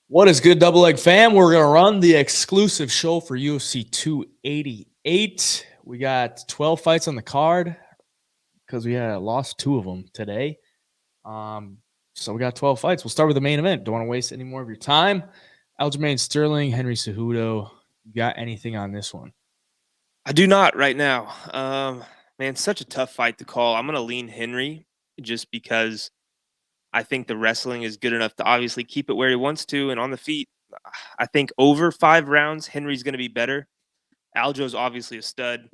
What is good, Double Leg fam? We're going to run the exclusive show for UFC 288. We got 12 fights on the card because we had lost two of them today. Um, so we got 12 fights. We'll start with the main event. Don't want to waste any more of your time. Aljamain Sterling, Henry Cejudo. You got anything on this one? I do not right now. Man, such a tough fight to call. I'm gonna lean Henry just because I think the wrestling is good enough to obviously keep it where he wants to, and on the feet, I think over 5 rounds, Henry's gonna be better. Aljo's obviously a stud,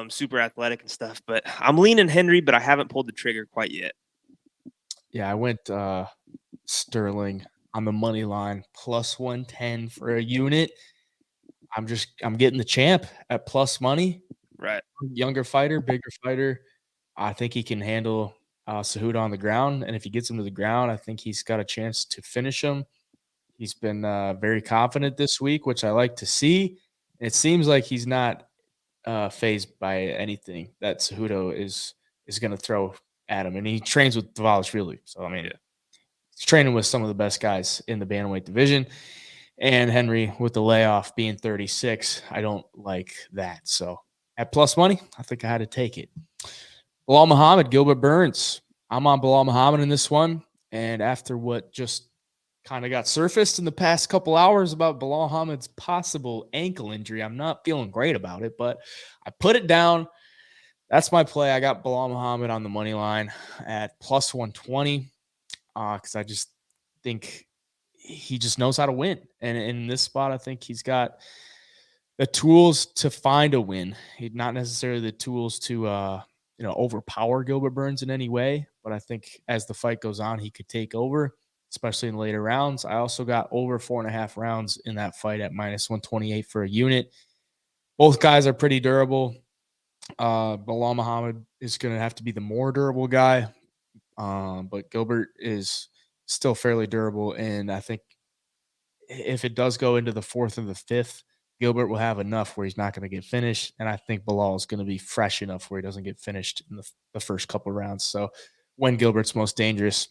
super athletic and stuff, but I'm leaning Henry, but I haven't pulled the trigger quite yet. Yeah, I went Sterling on the money line, plus 110 for a unit. I'm getting the champ at plus money. Right. Younger fighter, bigger fighter. I think he can handle Cejudo on the ground, and if he gets him to the ground, I think he's got a chance to finish him. He's been very confident this week, which I like to see. It seems like he's not phased by anything that Cejudo is going to throw at him, and he trains with Dvalishvili. So I mean, Yeah. he's training with some of the best guys in the bantamweight division. And Henry with the layoff being 36, I don't like that. So at plus money, I think I had to take it. Bilal Muhammad, Gilbert Burns. I'm on Bilal Muhammad in this one. And after what just kind of got surfaced in the past couple hours about Bilal Muhammad's possible ankle injury, I'm not feeling great about it, but I put it down. That's my play. I got Bilal Muhammad on the money line at plus 120 because I just think he just knows how to win. And in this spot, I think he's got the tools to find a win. He not necessarily the tools to overpower Gilbert Burns in any way, but I think as the fight goes on, he could take over, especially in later rounds. I also got over 4.5 rounds in that fight at minus 128 for a unit. Both guys are pretty durable. Bilal Muhammad is going to have to be the more durable guy, but Gilbert is still fairly durable, and I think if it does go into the fourth or the fifth, Gilbert will have enough where he's not going to get finished, and I think Bilal is going to be fresh enough where he doesn't get finished in the first couple of rounds. So when Gilbert's most dangerous.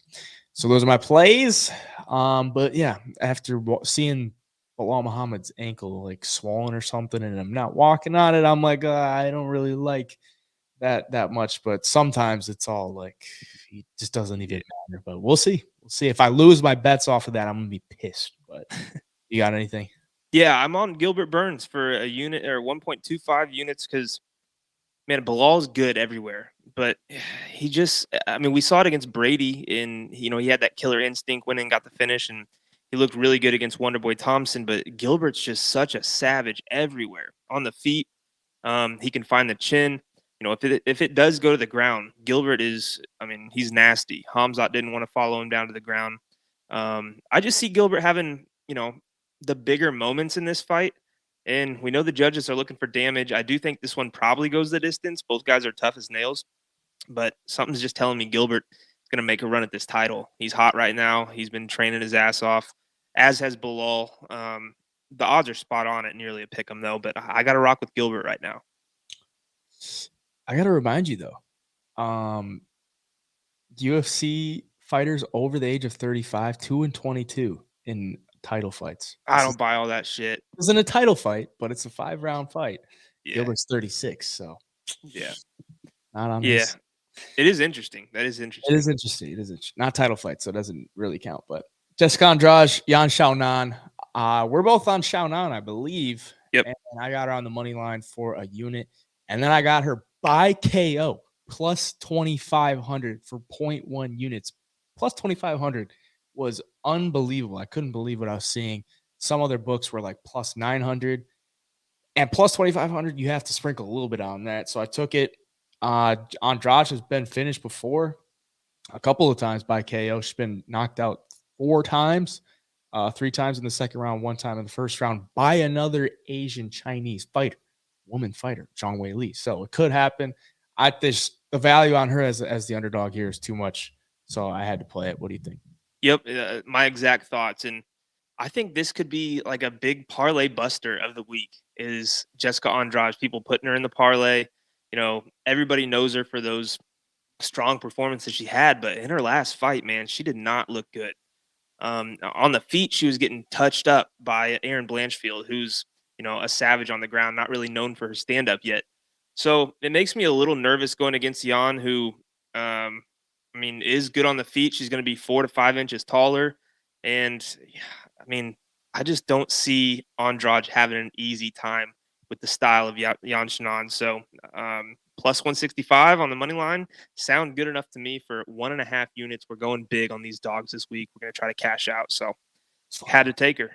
So those are my plays. But yeah, after seeing Bilal Muhammad's ankle like swollen or something, and I'm not walking on it, I'm like, I don't really like that much. But sometimes it's all like he just doesn't even Yeah. matter. But we'll see. We'll see. If I lose my bets off of that, I'm gonna be pissed. But you got anything? Yeah, I'm on Gilbert Burns for a unit or 1.25 units because man, Bilal's good everywhere, but he just I mean, we saw it against Brady in he had that killer instinct, went and got the finish, and he looked really good against Wonderboy Thompson, but Gilbert's just such a savage everywhere. On the feet, he can find the chin. If it does go to the ground, Gilbert is I mean, he's nasty. Hamzat didn't want to follow him down to the ground. I just see Gilbert having, the bigger moments in this fight. And we know the judges are looking for damage. I do think this one probably goes the distance. Both guys are tough as nails, but something's just telling me Gilbert is going to make a run at this title. He's hot right now. He's been training his ass off, as has Bilal. The odds are spot on at nearly a pick 'em though, but I got to rock with Gilbert right now. I gotta remind you though, UFC fighters over the age of 35, 2-22 in title fights. I don't buy all that shit. This isn't a title fight, but it's a 5-round fight. Yeah, Gilbert's 36, so yeah, not on yeah. his. It is interesting. That is It interesting. is interesting. It is not title fight, so it doesn't really count. But Jessica Andrade, Yan Xiaonan. We're both on Xiaonan, I believe, Yep. and I got her on the money line for a unit, and then I got her by KO plus 2,500 for 0.1 units. Plus 2,500 was unbelievable. I couldn't believe what I was seeing. Some other books were like plus 900 and plus 2,500. You have to sprinkle a little bit on that. So I took it. Andrade has been finished before a couple of times by KO. She's been knocked out 4 times, 3 times in the second round, 1 time in the first round by another Asian Chinese fighter, woman fighter, Zhang Wei Li. So it could happen. The value on her as the underdog here is too much, so I had to play it. What do you think? Yep. My exact thoughts. And I think this could be like a big parlay buster of the week is Jessica Andrade. People putting her in the parlay. Everybody knows her for those strong performances she had, but in her last fight, man, she did not look good. On the feet, she was getting touched up by Aaron Blanchfield, who's a savage on the ground, not really known for her stand up yet. So it makes me a little nervous going against Jan, who, is good on the feet. She's going to be 4 to 5 inches taller, and yeah, I mean, I just don't see Andrade having an easy time with the style of Jan Shannon. So plus 165 on the money line sound good enough to me for 1.5 units. We're going big on these dogs this week. We're going to try to cash out. So had to take her.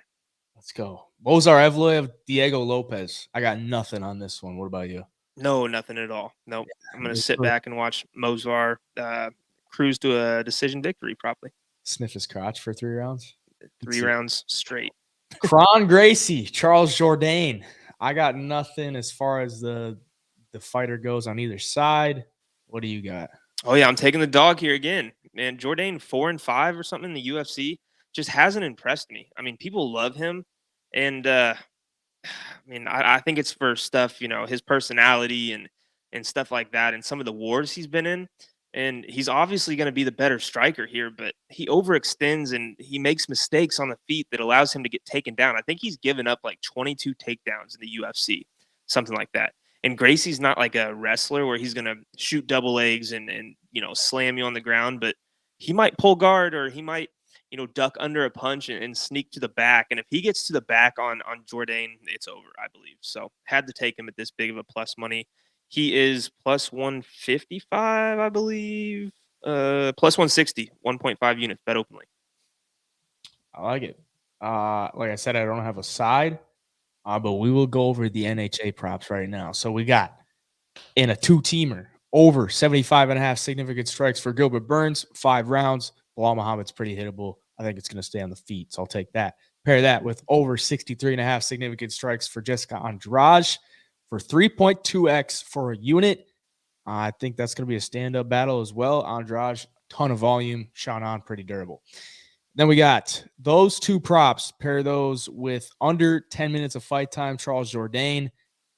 Let's go. Mozar Evloev, Diego Lopez. I got nothing on this one. What about you? No, nothing at all. Nope. Yeah, I'm going to sit back and watch Mozar cruise to a decision victory, probably. Sniff his crotch for 3 rounds. 3 rounds straight. Kron Gracie, Charles Jourdain. I got nothing as far as the fighter goes on either side. What do you got? Oh yeah, I'm taking the dog here again. Man, Jourdain 4-5 or something in the UFC just hasn't impressed me. I mean, people love him, and I think it's for stuff, his personality and stuff like that, and some of the wars he's been in. And he's obviously going to be the better striker here, but he overextends and he makes mistakes on the feet that allows him to get taken down. I think he's given up like 22 takedowns in the UFC, something like that. And Gracie's not like a wrestler where he's going to shoot double legs and slam you on the ground, but he might pull guard or he might duck under a punch and sneak to the back. And if he gets to the back on Jourdain, it's over, I believe. So had to take him at this big of a plus money. He is plus 155, I believe. Plus 160, 1.5 units, bet openly. I like it. Like I said, I don't have a side, but we will go over the NHA props right now. So we got in a 2-teamer over 75.5 significant strikes for Gilbert Burns, 5 rounds. Bilal Muhammad's pretty hittable. I think it's going to stay on the feet, so I'll take that. Pair that with over 63.5 significant strikes for Jessica Andrade for 3.2x for a unit. I think that's going to be a stand-up battle as well. Andrade, ton of volume. Shannon, pretty durable. Then we got those 2 props. Pair those with under 10 minutes of fight time, Charles Jourdain,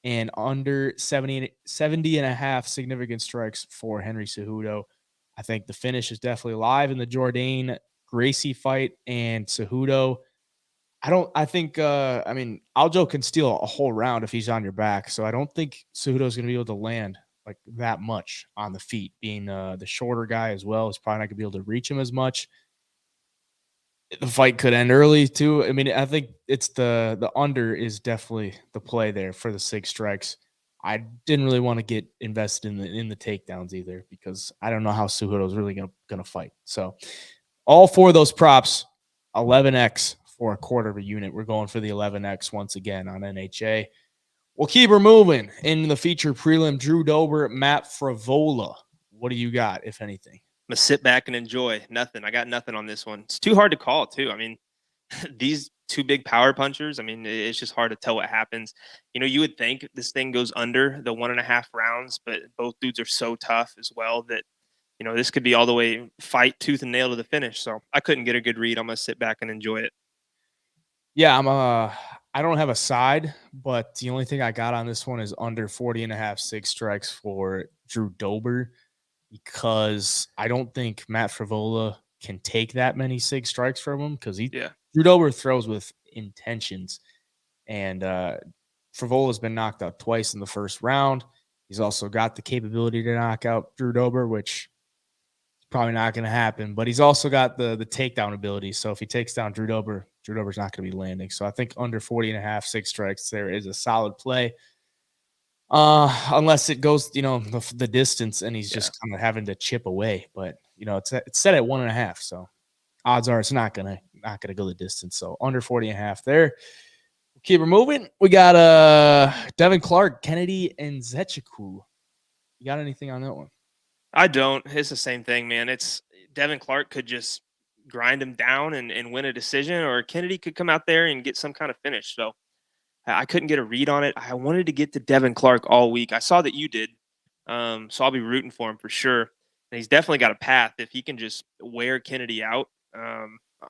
and under 70.5 significant strikes for Henry Cejudo. I think the finish is definitely live in the Jourdain Gracie fight, and Cejudo. I think Aljo can steal a whole round if he's on your back. So I don't think Cejudo's going to be able to land like that much on the feet. Being the shorter guy as well, is probably not going to be able to reach him as much. The fight could end early too. I mean, I think it's the under is definitely the play there for the 6 strikes. I didn't really want to get invested in the takedowns either because I don't know how Cejudo is really gonna fight. So all 4 of those props, 11x for a quarter of a unit. We're going for the 11x once again on NHA. We'll keep her moving in the feature prelim. Drew Dober, Matt Frivola. What do you got, if anything? I'm going to sit back and enjoy. Nothing. I got nothing on this one. It's too hard to call, too. I mean, these 2 big power punchers, I mean, it's just hard to tell what happens. You would think this thing goes under the 1.5 rounds, but both dudes are so tough as well that, this could be all the way fight tooth and nail to the finish. So I couldn't get a good read. I'm going to sit back and enjoy it. Yeah, I don't have a side, but the only thing I got on this one is under 40.5 6 strikes for Drew Dober, because I don't think Matt Frivola can take that many 6 strikes from him because Drew Dober throws with intentions, and Frivola's been knocked out twice in the first round. He's also got the capability to knock out Drew Dober, which is probably not going to happen, but he's also got the takedown ability. So if he takes down Drew Dober's not going to be landing. So I think under 40.5 6 strikes there is a solid play. Unless it goes, the distance and he's just kind of having to chip away. But it's set at 1.5, so odds are it's not gonna go the distance. So under 40.5 there. We'll keep her moving. We got Devin Clark, Kennedy, and Zechiku. You got anything on that one? I don't. It's the same thing, man. It's Devin Clark could just grind him down and win a decision, or Kennedy could come out there and get some kind of finish. So I couldn't get a read on it. I wanted to get to Devin Clark all week. I saw that you did. So I'll be rooting for him for sure. And he's definitely got a path. If he can just wear Kennedy out,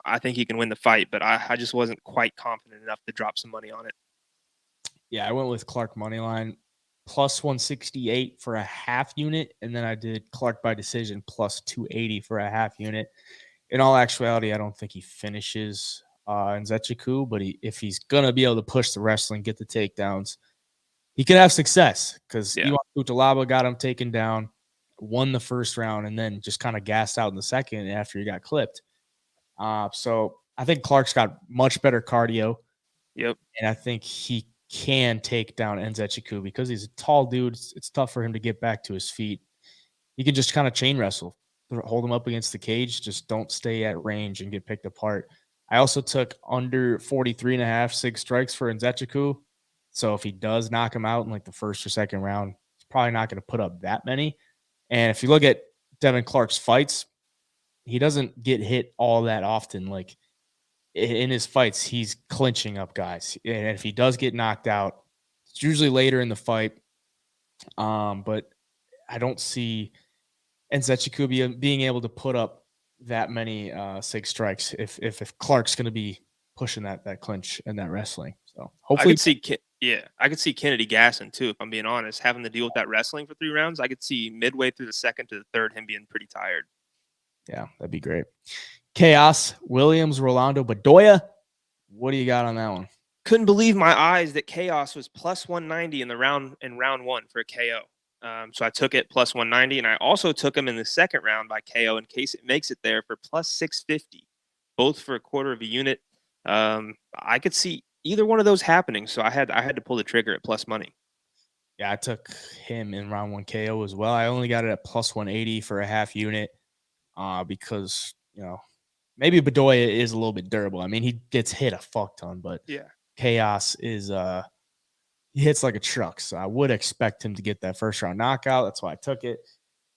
I think he can win the fight. But I just wasn't quite confident enough to drop some money on it. Yeah, I went with Clark moneyline plus 168 for a half unit. And then I did Clark by decision plus 280 for a half unit. in all actuality, I don't think he finishes Nzechukwu, but if he's gonna be able to push the wrestling, get the takedowns, he could have success because Yeah. Ion Cutelaba got him taken down, won the first round, and then just kind of gassed out in the second after he got clipped. So I think Clark's got much better cardio, Yep. and I think he can take down Nzechukwu because he's a tall dude. It's tough for him to get back to his feet. He can just kind of chain wrestle, hold him up against the cage. Just don't stay at range and get picked apart. I also took under 43.5 sig strikes for Nzechukwu. So if he does knock him out in like the first or second round, he's probably not going to put up that many. And if you look at Devin Clark's fights, he doesn't get hit all that often. Like in his fights, he's clinching up guys. And if he does get knocked out, it's usually later in the fight. But I don't see Nzechukwu being able to put up that many sig strikes if Clark's going to be pushing that clinch and that wrestling. So I hopefully, could see, I could see Kennedy gassing too. If I'm being honest, having to deal with that wrestling for 3 rounds, I could see midway through the second to the third him being pretty tired. yeah, that'd be great. Chaos Williams, Rolando Bedoya. What do you got on that one? Couldn't believe my eyes that Chaos was plus 190 in round 1 for a KO. So I took it plus 190, and I also took him in the second round by KO in case it makes it there for plus 650, both for a quarter of a unit. I could see either one of those happening, so I had to pull the trigger at plus money. Yeah, I took him in round 1 KO as well. I only got it at plus 180 for a half unit because, maybe Bedoya is a little bit durable. I mean, he gets hit a fuck ton, but Yeah. Chaos is he hits like a truck. So I would expect him to get that first round knockout. That's why I took it.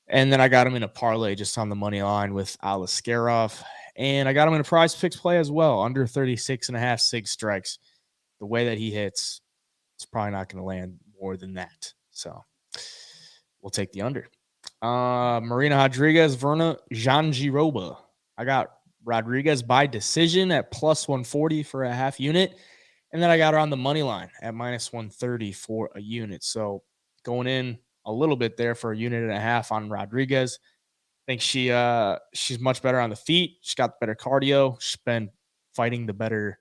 And then I got him in a parlay just on the money line with Aliskerov. And I got him in a prize picks play as well, under 36.5 sig strikes. The way that he hits, it's probably not going to land more than that. So we'll take the under. Marina Rodriguez, Verna Janjiroba. I got Rodriguez by decision at plus 140 for a half unit. And then I got her on the money line at minus 130 for a unit. So going in a little bit there for a unit and a half on Rodriguez. I think she's much better on the feet. She's got better cardio. She's been fighting the better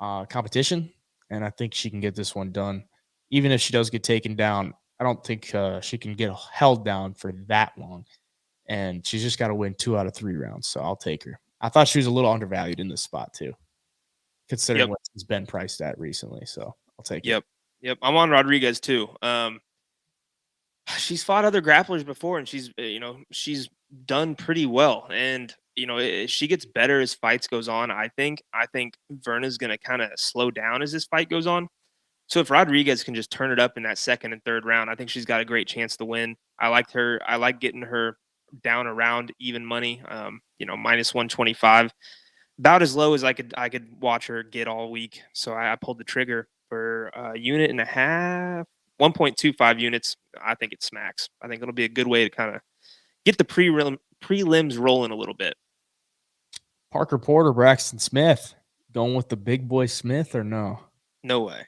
competition. And I think she can get this one done. Even if she does get taken down, I don't think she can get held down for that long. And she's just got to win 2 out of 3 rounds. So I'll take her. I thought she was a little undervalued in this spot too, considering what she's been priced at recently. So I'll take it. Yep. I'm on Rodriguez too. She's fought other grapplers before, and she's done pretty well. And she gets better as fights goes on. I think Verna's going to kind of slow down as this fight goes on. So if Rodriguez can just turn it up in that second and third round, I think she's got a great chance to win. I liked her. I like getting her down around even money. Minus 125, about as low as I could watch her get all week. So I pulled the trigger for a unit and a half, 1.25 units. I think it smacks. I think it'll be a good way to kind of get the prelims rolling a little bit. Parker Porter, Braxton Smith, going with the big boy Smith or no? No way.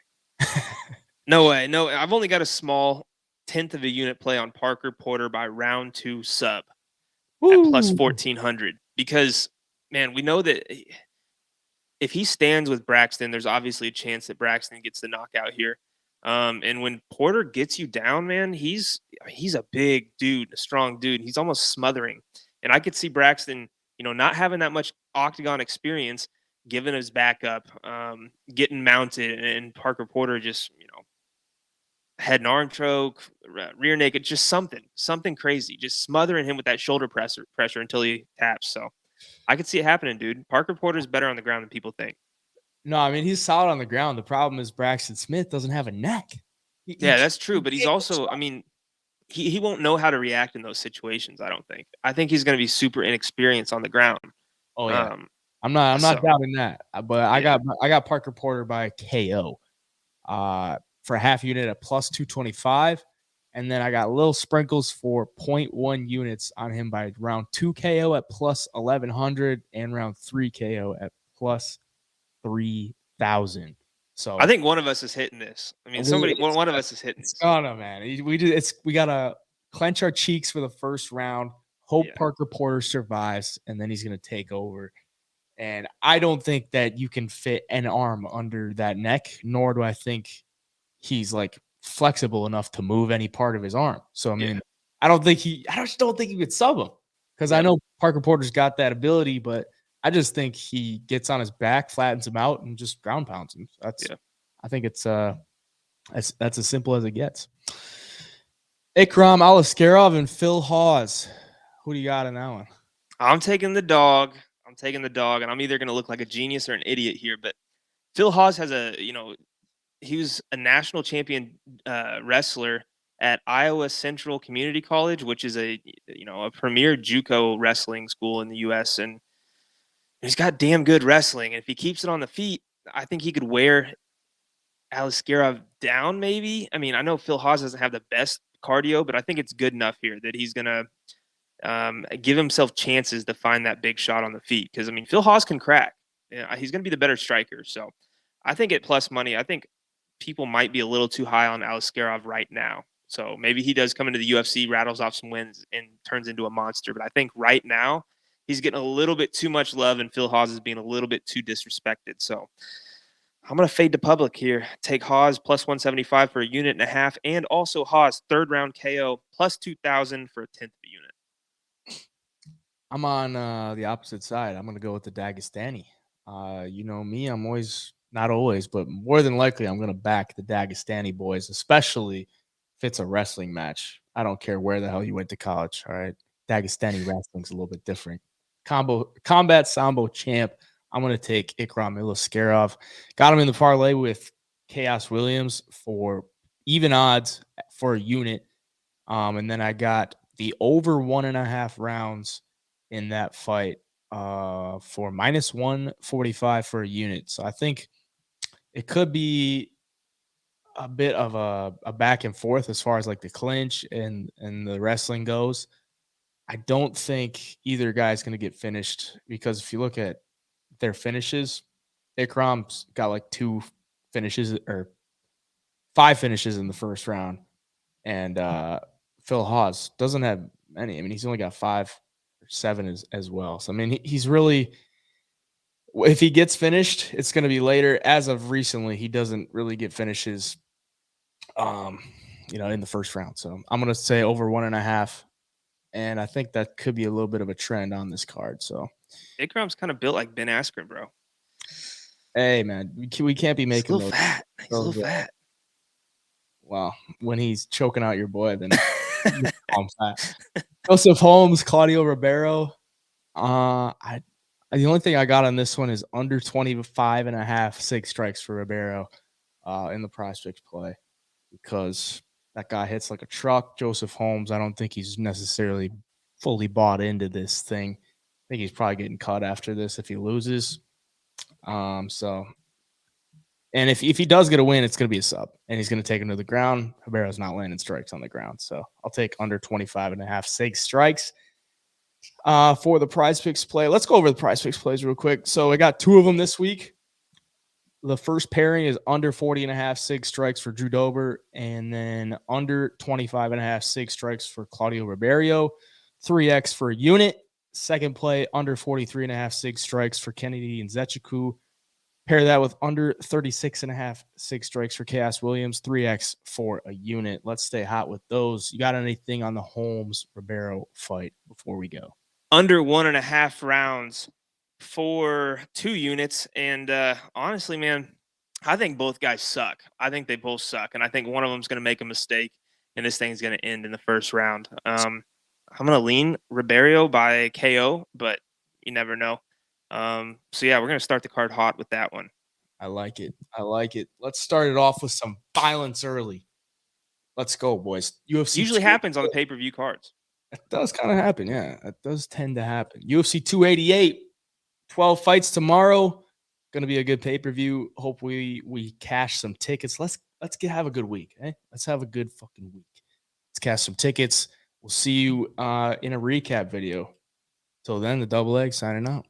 No way. No, I've only got a small 10th of a unit play on Parker Porter by round 2 sub at plus 1,400 because, man, we know that if he stands with Braxton, there's obviously a chance that Braxton gets the knockout here. And when Porter gets you down, man, he's a big dude, a strong dude. He's almost smothering. And I could see Braxton, not having that much octagon experience, giving his back up, getting mounted, and Parker Porter just, head and arm choke, rear naked, just something crazy, just smothering him with that shoulder pressure until he taps. So I could see it happening, dude. Parker Porter's better on the ground than people think. No, I mean, he's solid on the ground. The problem is Braxton Smith doesn't have a neck. Yeah, that's true. But he's also, I mean, he won't know how to react in those situations, I don't think. I think he's going to be super inexperienced on the ground. Oh, yeah. I'm not doubting that. But I got Parker Porter by KO for a half unit at plus 225. And then I got little sprinkles for 0.1 units on him by round 2 KO at plus 1,100 and round 3 KO at plus 3,000. So I think one of us is hitting this. I mean, one of us is hitting this. Oh no, man. We gotta clench our cheeks for the first round. Hope Yeah. Parker Porter survives, and then he's going to take over. And I don't think that you can fit an arm under that neck, nor do I think he's like flexible enough to move any part of his arm. So, I mean, I just don't think he could sub him because I know Parker Porter's got that ability, but I just think he gets on his back, flattens him out, and just ground pounds him. I think it's that's as simple as it gets. Ikram Alaskarov and Phil Hawes. Who do you got in that one? I'm taking the dog. And I'm either going to look like a genius or an idiot here. But Phil Hawes has he was a national champion wrestler at Iowa Central Community College, which is a premier JUCO wrestling school in the U.S. And he's got damn good wrestling. And if he keeps it on the feet, I think he could wear Alaskarov down. Maybe. I mean, I know Phil Hawes doesn't have the best cardio, but I think it's good enough here that he's gonna give himself chances to find that big shot on the feet. Because I mean, Phil Hawes can crack. He's going to be the better striker. So I think at plus money, I think people might be a little too high on Alaskarov right now. So maybe he does come into the UFC, rattles off some wins, and turns into a monster. But I think right now he's getting a little bit too much love, and Phil Hawes is being a little bit too disrespected. So I'm going to fade the public here. Take Hawes plus 175 for a unit and a half, and also Hawes third round KO plus 2,000 for a 10th of a unit. I'm on the opposite side. I'm going to go with the Dagestani. You know me, I'm always, not always, but more than likely, I'm going to back the Dagestani boys, especially if it's a wrestling match. I don't care where the hell you went to college. All right. Dagestani wrestling's a little bit different. Combat Sambo champ. I'm going to take Ikram Ilaskarov. Got him in the parlay with Chaos Williams for even odds for a unit. And then I got the over 1.5 rounds in that fight for minus 145 for a unit. So I think it could be a bit of a back and forth as far as like the clinch and the wrestling goes. I don't think either guy's going to get finished because if you look at their finishes, Ikram's got like 2 finishes or 5 finishes in the first round, and Phil Hawes doesn't have many. I mean, he's only got 5 or 7 as well. So I mean, he's really, if he gets finished, it's going to be later. As of recently, he doesn't really get finishes, in the first round. So I'm going to say over 1.5, and I think that could be a little bit of a trend on this card. So Ikram's kind of built like Ben Askren, bro. Hey, man, we can't be making He's a little fat. He's a little fat. Well, when he's choking out your boy, then Joseph Holmes, Claudio Ribeiro. The only thing I got on this one is under 25.5 6 strikes for Ribeiro in the prospect play because that guy hits like a truck. Joseph Holmes, I don't think he's necessarily fully bought into this thing. I think he's probably getting cut after this if he loses. And if he does get a win, it's going to be a sub, and he's going to take him to the ground. Ribeiro's not landing strikes on the ground, so I'll take under 25.5 6 strikes for the Prize Picks play. Let's go over the Prize Picks plays real quick. So I got 2 of them this week. The first pairing is under 40.5 6 strikes for Drew Dober, and then under 25.5 6 strikes for Claudio Ribeiro. 3x for a unit. Second play under 43.5 6 strikes for Kennedy and Nzechukwu. Pair that with under 36.5 6 strikes for Chaos Williams, 3x for a unit. Let's stay hot with those. You got anything on the Holmes Ribeiro fight before we go? Under 1.5 rounds for 2 units. And honestly, man, I think both guys suck. I think they both suck. And I think one of them is going to make a mistake, and this thing's going to end in the first round. I'm going to lean Ribeiro by KO, but you never know. So yeah, we're gonna start the card hot with that one. I like it. Let's start it off with some violence early. Let's go, boys. UFC usually happens on the pay-per-view cards. It does kind of happen, yeah. It does tend to happen. UFC 288, 12 fights tomorrow. Gonna be a good pay-per-view. Hope we cash some tickets. Let's have a good week, eh? Let's have a good fucking week. Let's cash some tickets. We'll see you in a recap video. Till then, the double egg signing out.